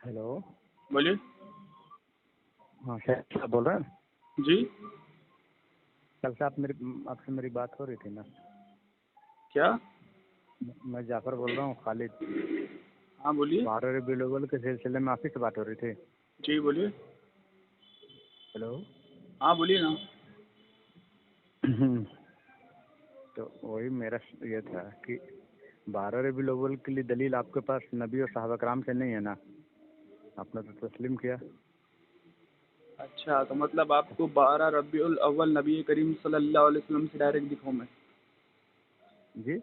Hello. बोलिए। हाँ sir, क्या बोल रहे हैं? जी कल से आपसे मेरी बात हो रही थी ना। क्या? मैं जाफर बोल रहा हूँ, खालिद। हाँ बोलिए। 12 रबीउल अव्वल के सिलसिले में आप ही से बात हो रही थी। जी बोलिए। हेलो। हाँ बोलिए ना। तो वही मेरा ये था कि 12 रबीउल अव्वल के लिए दलील आपके पास नबी और सहाबा कराम से नहीं है ना। आपने तो तस्लीम किया। अच्छा, तो मतलब आपको 12 रबीउल अव्वल नबी करीम सल्लल्लाहु अलैहि वसल्लम से डायरेक्ट दिखाऊं जी।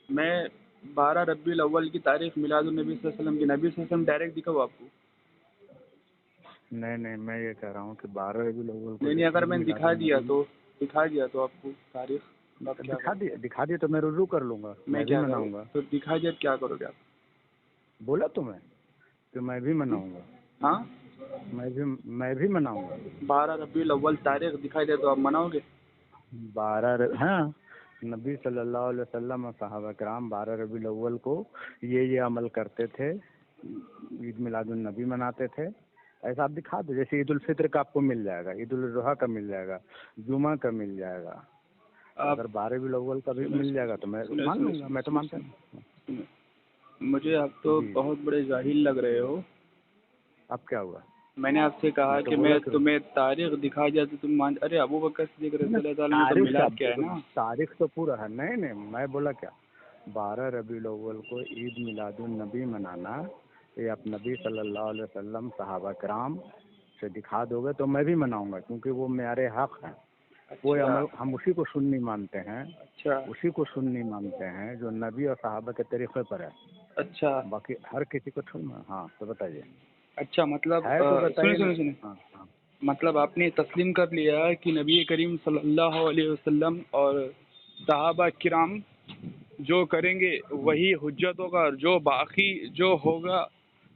मैं 12 रबीउल अव्वल की तारीख मिलादुन नबी सल्लल्लाहु अलैहि वसल्लम की नबी सल्लल्लाहु अलैहि वसल्लम डायरेक्ट दिखाऊं आपको? नहीं नहीं, मैं ये कह रहा हूँ कि 12 रबीउल अव्वल को नहीं जो नहीं, अगर ईद मैंने मिलादुन नबी दिखा दिया तो आपको तारीख, तो आप क्या करोगे? दिखा दिए तो मैं रुजू कर लूँगा, मैं मैं भी क्या करूँ? मनाऊँगा। तो दिखा दिया तो क्या करोगे आप? बोला तो मैं कि मैं भी मनाऊँगा। हाँ, मैं भी मनाऊँगा। 12 रबीउल अव्वल तारीख दिखाई दे तो आप मनाओगे? हाँ, नबी सल्लल्लाहु अलैहि वसल्लम और सहाबा कराम 12 रबीउल अव्वल को ये अमल करते थे, ईद मिलादुन नबी मनाते थे। ऐसा आप दिखा दो, जैसे ईद उल फित्र का आपको मिल जाएगा, ईद उल अजहा का मिल जाएगा, जुमा का मिल जाएगा। तो आप अगर 12 रबीउल अव्वल का भी मिल जाएगा तो मैं सुने मान सुने लूँगा। सुने मैं तो सुने मानता सुने हूँ। सुने, मुझे आप तो जी, बहुत बड़े जाहिल लग रहे हो। अब क्या हुआ? मैंने आपसे कहा मैं तो कि बोला मैं कि तुम्हें तारीख दिखा दिया तो तुम मान, अरे अबू बकर सिद्दीक मैंने रज़ियल्लाहु ताला ने तो तारीख मिलाद किया है ना। तारीख तो पूरा है। नहीं नहीं, मैं बोला क्या, 12 रबीउल अव्वल को ईद मिलादुन नबी मनाना, ये आप नबी सल्लल्लाहु अलैहि वसल्लम सहाबा कराम से दिखा दोगे तो मैं भी मनाऊंगा, क्योंकि वो मेरे हक हैं। कोई अच्छा अमल हम उसी को सुन्नी मानते हैं, अच्छा उसी को सुन्नी मानते हैं जो नबी और सहाबा के तरीक़े पर है। अच्छा बाकी हर किसी को थोड़ी ना। हाँ तो बताइए, अच्छा, मतलब है तो सुने बताइए ना। सुने सुने, हाँ हाँ। मतलब आपने तस्लीम कर लिया कि नबी करीम सल्लल्लाहु अलैहि वसल्लम और सहाबा किराम जो करेंगे वही हुज्जत होगा, और जो बाकी जो होगा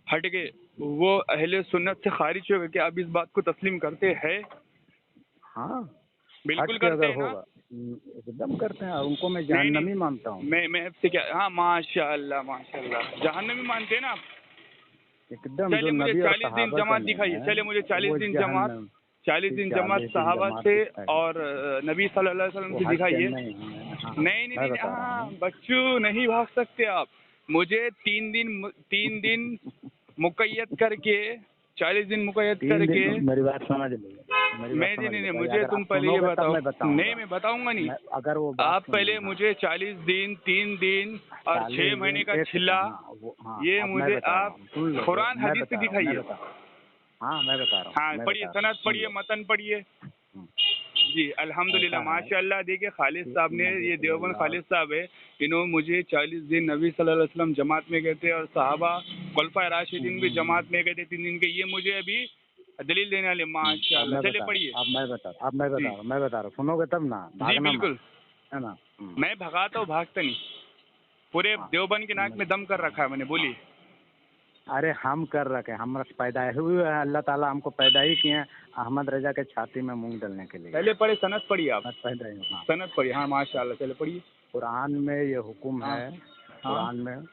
हट के वो अहले सुन्नत से खारिज होगा। क्या आप इस बात को तस्लीम करते हैं? हाँ, हट बिल्कुल के करते अगर हैं ना? होगा एकदम करते हैं, और उनको मैं नहीं नहीं, जहन्नमी मानता हूँ। मैं आपसे क्या, हाँ माशाल्लाह माशाल्लाह, जहन्नमी मानते हैं ना आप? एकदम, जो चलिए मुझे नबी और 40 दिन सहाबा का जमात नहीं दिखाइए, है चलिए मुझे 40 वो दिन जमात, जहन्नम 40 की दिन जमात 40 दिन सहाबा जमात से दिखाएगा। और नबी सल्लल्लाहु अलैहि वसल्लम वो से हट के दिखाइए। नहीं है। हाँ, नहीं नहीं मैं नहीं, बता रहा हाँ हूँ। बच्चू नहीं भाग सकते आप। मुझे 3 दिन मुक़य्यद करके, 40 दिन मुक़य्यद 3 दिन, करके, मेरी बात समझ लीजिए, मेरी बात मैं समझ नहीं नहीं, लीजिए। मुझे अगर तुम आप पहले ये सुनोगे तब बताओ। मैं नहीं बताऊंगा। मैं बताऊंगा नहीं, मैं अगर वो बात आप सुनिए। पहले हाँ, मुझे 40 दिन, 3 दिन और 6 40 महीने दिन का एक छिल्ला, सेकंड। हाँ वो, हाँ ये अब मैं मुझे बता रहा आप हूँ, सुन लो। कुरान मैं हदीस से बता रहा हूँ, दिखाइए। हाँ मैं बता रहा हूँ, हाँ पढ़िए, सनद सुन पढ़िए, लो। मतन पढ़िए। हम्म, जी अल्हम्दुलिल्लाह ऐसा है माशाअल्लाह। देखिए खालिद कि साहब ने, नबी ये देवबंद सल्लल्लाहु। खालिद साहब है, इन्होंने मुझे 40 दिन नबी सल्लल्लाहु अलैहि वसल्लम जमात में गए थे और सहाबा खुलफाए राशिदीन भी जमात में गए थे 3 दिन के, ये मुझे अभी दलील देने वाले। अब माशाअल्लाह, मैं चलिए बता रहा हूँ, पढ़िए। जी मैं बता रहा हूँ, सुनोगे तब ना, जी भागना मत, बिल्कुल। है ना। मैं भगाता हूँ, भागता नहीं। पूरे हाँ देवबंद के नाक में दम कर हाँ। रखा है मैंने, बोलिए। अरे हम कर रखे, हम पैदा हुए हैं, अल्लाह ताला हमको पैदा ही किए हैं अहमद रजा के छाती में मूंग डालने के लिए। पहले पढ़े, सनद पढ़िए आप, मैं पैदा ही हूँ। हाँ, सनद पढ़िए। हाँ माशाअल्लाह, चलिए पढ़िए। कुरान में ये हुक्म हाँ है, हाँ। कुरान में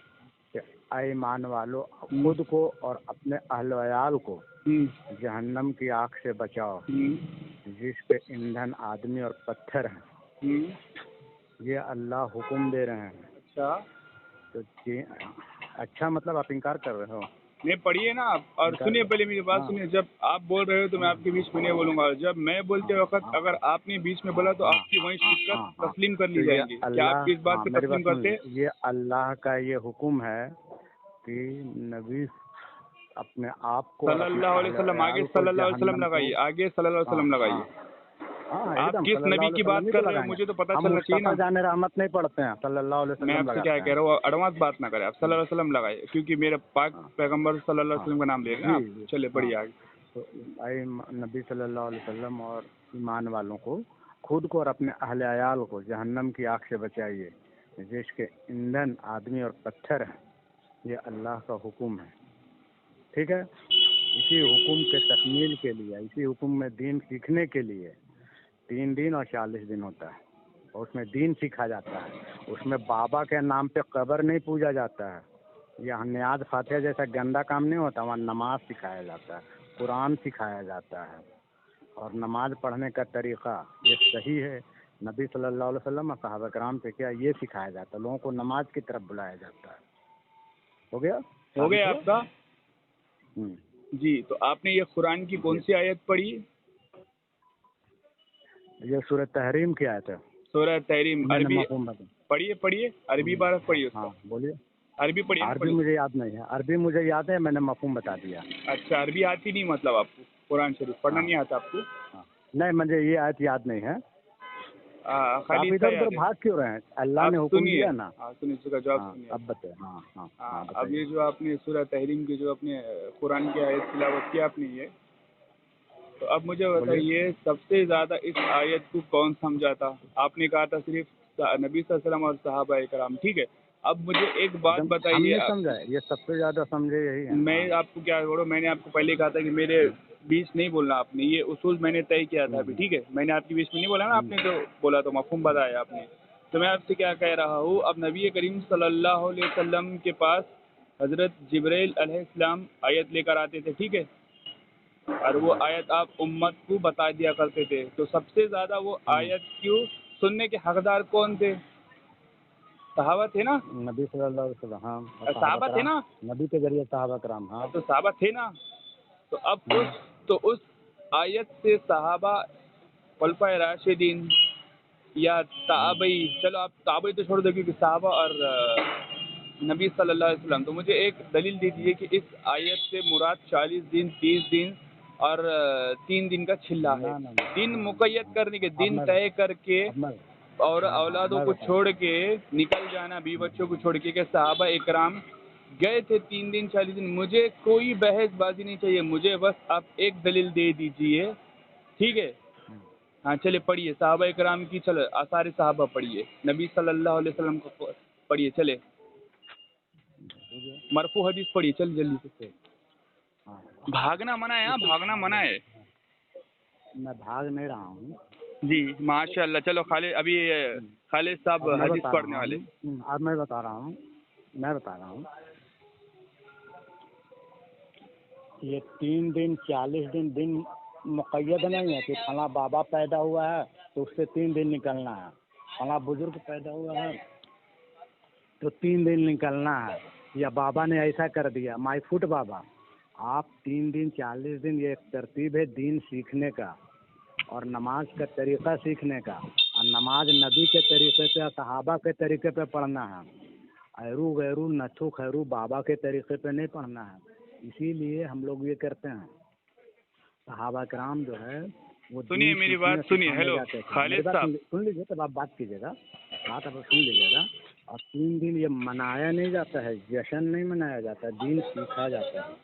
कि ऐ ईमान वालो, हम्म, खुद को और अपने अहल वयाल को हम्म, जहन्नम की आग से बचाओ, हम्म, जिस पे ईंधन आदमी और पत्थर हैं। हम्म। ये अल्लाह हुक्म दे रहे हैं। अच्छा, तो अच्छा, मतलब आप इनकार कर रहे हो? नहीं पढ़िए ना आप, और इनकार सुनिए, कर। पहले मेरी बात हाँ सुनिए। जब आप बोल रहे हो तो मैं हाँ आपके बीच में नहीं बोलूंगा, और जब मैं बोलते हाँ वक्त हाँ अगर आपने बीच में हाँ बोला तो हाँ आपकी वहीं हाँ शिक्कत हाँ हाँ। तस्लीम कर तो ली ये जाएंगी। क्या आप इस अल्लाह, बात हाँ को मेरी तस्लीम बात सुन करते? लीजिए, ये अल्लाह का ये हुक्म है कि नबी अपने आप को और अपने सल्लल्लाहु अलैहि अहल वसल्लम, आगे अयाल को सल्लल्लाहु अलैहि वसल्लम जहन्नम को। लगाइए, आगे सल्लल्लाहु अलैहि हाँ वसल्लम हाँ लगाइए। हाँ, आप एकदम किस सल्लल्लाहु नबी अलैहि की वसल्लम बात ही तो कर रहे हो, लगाएंगे। मुझे तो पता हम चलना चाहिए मुस्तफ़ा ना। जान रहमत नहीं पढ़ते हैं, सल्लल्लाहु अलैहि मैं वसल्लम आपसे क्या लगाते कह हैं। रहा हूँ, एडवांस बात ना करें आप, सल्लल्लाहु अलैहि वसल्लम लगाइए, क्योंकि मेरे पाक हाँ पैगंबर सल्लल्लाहु अलैहि हाँ वसल्लम का नाम ले रहे हैं जी आप। जी। चलिए हाँ, पढ़िए आगे। तो ऐ नबी सल्लल्लाहु अलैहि वसल्लम और ईमान वालों को, खुद को और अपने अहल अयाल को जहन्नम की आग से बचाइए, जिसके ईंधन आदमी और पत्थर हैं। ये अल्लाह का हुक्म है, ठीक है। इसी हुक्म के तकमील के लिए, इसी हुक्म में दीन सीखने के लिए 3 दिन और 40 दिन होता है, और उसमें दीन सीखा जाता है। उसमें बाबा के नाम पे कब्र नहीं पूजा जाता है, यहाँ नियाज फातिहा जैसा गंदा काम नहीं होता, वहाँ नमाज सिखाया जाता है, कुरान सिखाया जाता है, और नमाज पढ़ने का तरीक़ा ये सही है। नबी सल्लल्लाहु अलैहि वसल्लम और सहाबा कराम से क्या ये सिखाया जाता है, लोगों को नमाज की तरफ बुलाया जाता है। हो गया आपका? जी, तो आपने ये कुरान की कौन सी आयत पढ़ी? ये सूरह तहरीम की आयत है। सूरह तहरीम अरबी पढ़िए, अरबी बारह पढ़िए। हाँ बोलिए। अरबी पढ़िए। अरबी मुझे याद नहीं है, अरबी मुझे याद है, मैंने मफ़हूम बता दिया। अच्छा, अरबी आती नहीं मतलब आपको, कुरान शरीफ पढ़ना नहीं आता आपको? नहीं, मुझे ये आयत याद नहीं है। खाली इधर उधर भाग क्यों रहे हैं? अल्लाह ने हुक्म दिया ना। सुनिए, इसका जवाब सुनिए। अब बताइए। हाँ, अब ये जो आपने सूरह तहरीम की जो अपने कुरान की आयत तिलावत की आपने ये, तो अब मुझे बताइए सबसे ज़्यादा इस आयत को कौन समझा था? आपने कहा था सिर्फ नबी सल्लल्लाहु अलैहि वसल्लम और सहाबा कराम, ठीक है। अब मुझे एक बात बताइए, समझा ये सबसे ज़्यादा समझे यही है। मैं आपको क्या बोलो, मैंने आपको पहले कहा था कि मेरे बीच नहीं बोलना आपने, ये उसूल मैंने तय किया था अभी, ठीक है। मैंने आपके बीच में नहीं बोला ना, आपने जो बोला तो मफ़हूम बताया आपने। तो मैं आपसे क्या कह रहा हूँ, अब नबी करीम सल्लल्लाहु अलैहि वसल्लम के पास हज़रत जिब्रील अलैहिस्सलाम आयत लेकर आते थे, ठीक है, और वो आयत आप उम्मत को बता दिया करते थे। तो सबसे ज़्यादा वो आयत क्यों सुनने के हकदार कौन थे? सहाबा थे ना, नबी सल्लल्लाहु अलैहि वसल्लम। हाँ, सहाबा थे ना, नबी के जरिए सहाबा कराम। हाँ, तो सहाबा थे ना। तो अब उस आयत से सहाबा, खुलफाए राशिदीन या ताबई, चलो आप ताबई तो छोड़ दो क्योंकि सहाबा और नबी सल्लल्लाहु अलैहि वसल्लम, तो मुझे एक दलील दीजिए कि इस आयत से मुराद 40 दिन, 30 दिन और 3 दिन का छिल्ला है। दिन मुक़य्यद करने के, दिन तय करके और औलादों को छोड़ के निकल जाना, बीवी बच्चों को छोड़ के सहाबा इकराम गए थे 3 दिन 40 दिन। मुझे कोई बहसबाजी नहीं चाहिए, मुझे बस आप एक दलील दे दीजिए, ठीक है। हाँ चलिए पढ़िए सहाबा इकराम की, चलो आसार सहाबा पढ़िए, नबी सल्लल्लाहु अलैहि वसल्लम को पढ़िए, चले मरफू हदीस पढ़िए, चल जल्दी से। भागना मना है, भागना मना है। मैं भाग नहीं रहा हूँ जी माशाल्लाह। चलो खालिद साहब हदीस पढ़ने वाले। अब मैं बता रहा हूँ, ये 3 दिन 40 दिन मुक़य्यद नहीं है कि फला बाबा पैदा हुआ है तो उससे 3 दिन निकलना है, फला बुजुर्ग पैदा हुआ है तो 3 दिन निकलना है, या बाबा ने ऐसा कर दिया, माई फुट बाबा। आप 3 दिन 40 दिन, ये एक तरतीब है दीन सीखने का और नमाज का तरीक़ा सीखने का। और नमाज नबी के तरीक़े पे, सहाबा के तरीक़े पे पढ़ना है, ऐरू गैरू नथु खैरू बाबा के तरीक़े पे नहीं पढ़ना है। इसीलिए हम लोग ये करते हैं। सहाबा कराम जो है वो, सुनिए मेरी बात सुनिए, हेलो खालिद साहब सुन लीजिए, तब आप बात कीजिएगा, बात आप सुन लीजिएगा। और 3 दिन ये मनाया नहीं जाता है, जश्न नहीं मनाया जाता, दीन सीखा जाता है।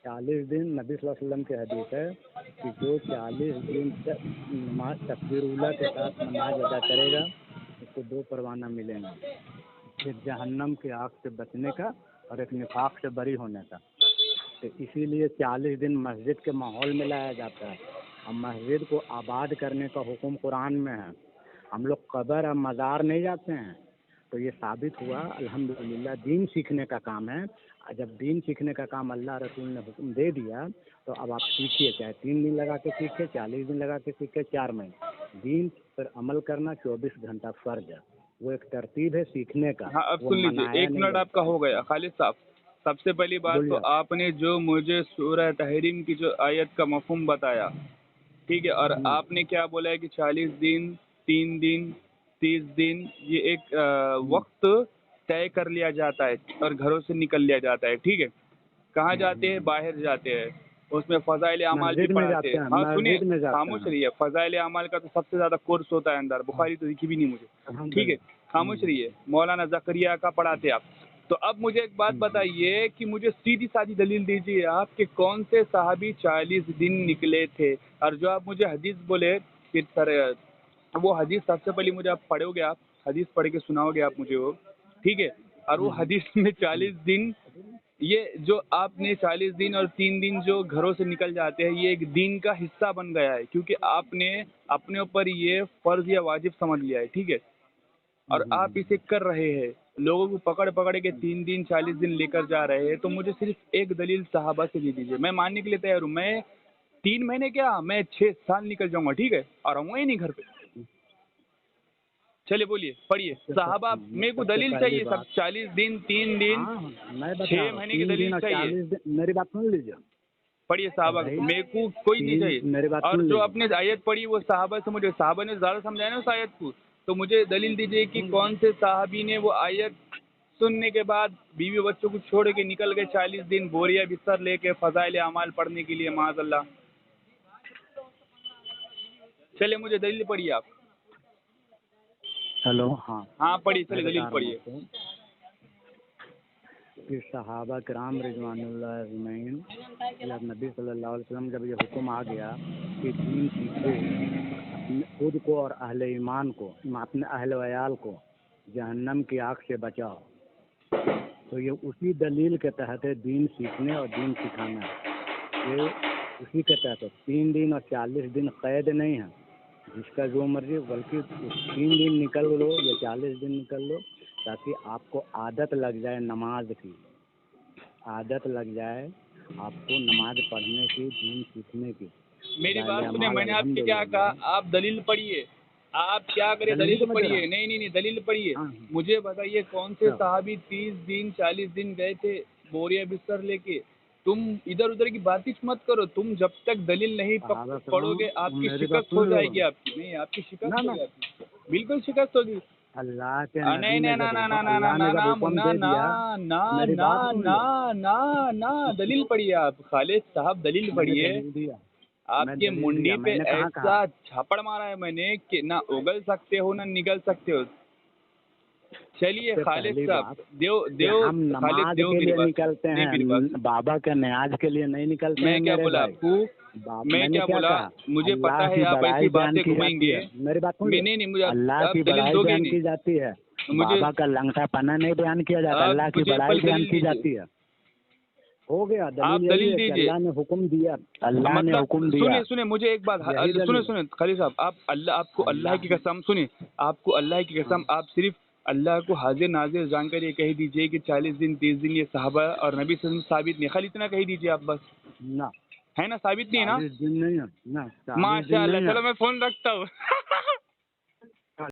40 दिन नबी सल्लल्लाहु अलैहि वसल्लम की हदीस है कि जो 40 दिन तक नमाज तकबीरुल्लाह के साथ नमाज अदा करेगा उसको 2 परवाना मिलेंगे, एक जहन्नम की आग से बचने का और एक निफाक से बरी होने का। तो इसीलिए 40 दिन मस्जिद के माहौल में लाया जाता है और मस्जिद को आबाद करने का हुक्म कुरान में है। हम लोग कब्र और मज़ार नहीं जाते हैं। तो ये साबित हुआ अल्हम्दुलिल्लाह दीन सीखने का काम है। जब दीन सीखने का काम अल्लाह रसूल ने हुक्म दे दिया तो अब आप सीखिए, चाहे 3 दिन लगा के सीखे, 40 दिन लगा के सीखे, 4 महीने। दीन पर अमल करना 24 घंटा फ़र्ज है, वो एक तरतीब है सीखने का। हाँ अब सुन लीजिए, 1 मिनट आपका हो गया खालिद साहब। सबसे पहली बात तो आपने जो मुझे सूरह तहरीम की जो आयत का मफ़हूम बताया, ठीक है, और आपने क्या बोला है कि 40 दिन, 3 दिन, 30 दिन, ये एक वक्त तय कर लिया जाता है और घरों से निकल लिया जाता है, ठीक है। कहाँ जाते हैं? बाहर जाते हैं, उसमें फ़ज़ाइल अमाल भी पढ़ाते हैं। हाँ सुनिए, खामोश रहिए। फ़ज़ाइल अमाल का तो सबसे ज़्यादा कोर्स होता है अंदर, बुखारी तो दिखी भी नहीं मुझे, ठीक है, खामोश रहिए। मौलाना ज़करिया का पढ़ाते आप। तो अब मुझे एक बात बताइए कि मुझे सीधी सादी दलील दीजिए आप कि कौन से सहाबी 40 दिन निकले थे। और जो आप मुझे हदीस बोले कि सर वो हदीस सबसे पहले मुझे आप पढ़ोगे, आप हदीस पढ़ के सुनाओगे आप मुझे वो, ठीक है। और वो हदीस में 40 दिन, ये जो आपने 40 दिन और 3 दिन जो घरों से निकल जाते हैं, ये एक दीन का हिस्सा बन गया है क्योंकि आपने अपने ऊपर ये फ़र्ज़ या वाजिब समझ लिया है, ठीक है, और आप इसे कर रहे हैं। لوگوں کو پکڑ پکڑ کے 3 دن 40 دن لے کر جا رہے ہیں، تو مجھے صرف ایک دلیل صحابہ سے دے دیجیے، میں ماننے کے لیے تیار ہوں. میں 3 مہینے کیا، میں 6 سال نکل جاؤں گا، ٹھیک ہے، اور آؤں گا ہی نہیں گھر پہ. چلیے بولیے، پڑھیے صحابہ. میرے کو دلیل چاہیے سب، 40 دن 3 دن 6 مہینے کی دلیل چاہیے. میری بات سن لیجیے. پڑھیے صحابہ، میرے کو کوئی نہیں چاہیے. اور جو آپ نے آیت پڑھی وہ صحابہ سے، مجھے صحابہ نے زیادہ سمجھایا نا اس آیت کو، تو مجھے دلیل دیجیے کہ کون سے صحابی نے وہ آیت سننے کے بعد بیوی بچوں کو چھوڑ کے نکل گئے 40 دن بوریا بستر لے کے فضائل اعمال پڑھنے کے لیے، معاذ اللہ. چلیے مجھے دلیل پڑھیے آپ. ہیلو. ہاں پڑھیے، چلیے دلیل پڑھیے. کہ صحابہ کرام رضوان اللہ اجمعین، جب نبی صلی اللہ علیہ وسلم جب یہ حکم آ گیا کہ دین سیکھو، اپنے خود کو اور اہل ایمان کو، اپنے اہل ویال کو جہنم کی آگ سے بچاؤ، تو یہ اسی دلیل کے تحت ہے دین سیکھنے اور دین سکھانا. یہ اسی کے تحت 3 دن اور 40 دن قید نہیں ہے، جس کا جو مرضی، بلکہ 3 دن نکل لو یا 40 دن نکل لو، تاکہ آپ کو عادت لگ جائے نماز کی، عادت لگ جائے آپ کو نماز پڑھنے کی، دین سیکھنے کی. میری بات سنیں، میں نے آپ سے کیا کہا، آپ دلیل پڑھیے. آپ کیا کریں، دلیل پڑھیے. نہیں دلیل پڑھیے. مجھے بتائیے کون سے صحابی 30 دن 40 دن گئے تھے بوریا بستر لے کے. تم ادھر ادھر کی باتیں مت کرو، تم جب تک دلیل نہیں پڑھو گے آپ کی شکست ہو جائے گی. آپ کی نہیں، آپ کی شکست ہو جائے گی، بالکل شکست ہوگی. اللہ کے نہ دلیل پڑھیے. آپ خالد صاحب دلیل پڑھیے. آپ کے منڈی پہ ایسا چھاپڑ مارا ہے میں نے کہ نہ اگل سکتے ہو نہ نکل سکتے ہو. چلیے خالد صاحب ہم نماز کے لیے نکلتے ہیں، بابا کے نیاز کے لیے نہیں نکلتے. میں کیا بولا آپ کو، میں کیا بولا، مجھے پتا ہے آپ ایسی باتیں گھمائیں گے. میری بات نہیں مجھے اللہ کی بڑائی بیان کی جاتی ہے، بابا کا لنگٹا پنا نہیں بیان کیا جاتا، اللہ کی بڑائی بیان کی جاتی ہے. ہو گیا دلیل دیجیے. اللہ نے حکم دیا، اللہ نے حکم دیا. سنیں مجھے ایک بات، سنیں خالد صاحب، آپ کو اللہ کی قسم، سنیں آپ کو اللہ کی قسم، آپ صرف اللہ کو حاضر ناظر جان کر یہ کہہ دیجئے کہ 40 دن 30 دن یہ صحابہ اور نبی صلی اللہ علیہ وسلم ثابت نہیں. خالی اتنا کہہ دیجئے آپ بس. نہ ہے نا، ثابت نہیں ہے نا. دن نہیں ہے. ماشاء اللہ. چلو میں فون رکھتا ہوں.